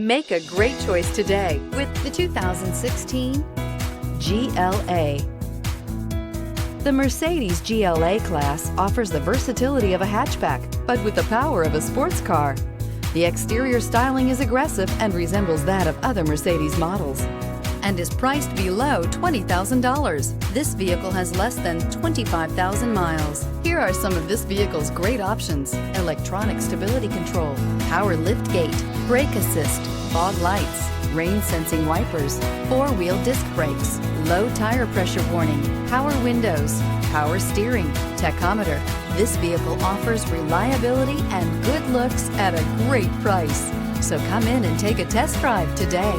Make a great choice today with the 2016 GLA. The Mercedes GLA-Class offers the versatility of a hatchback, but with the power of a sports car. The exterior styling is aggressive and resembles that of other Mercedes models, and is priced below $20,000. This vehicle has less than 25,000 miles. Here are some of this vehicle's great options: electronic stability control, power liftgate, brake assist, fog lights, rain sensing wipers, four-wheel disc brakes, low tire pressure warning, power windows, power steering, tachometer. This vehicle offers reliability and good looks at a great price. So come in and take a test drive today.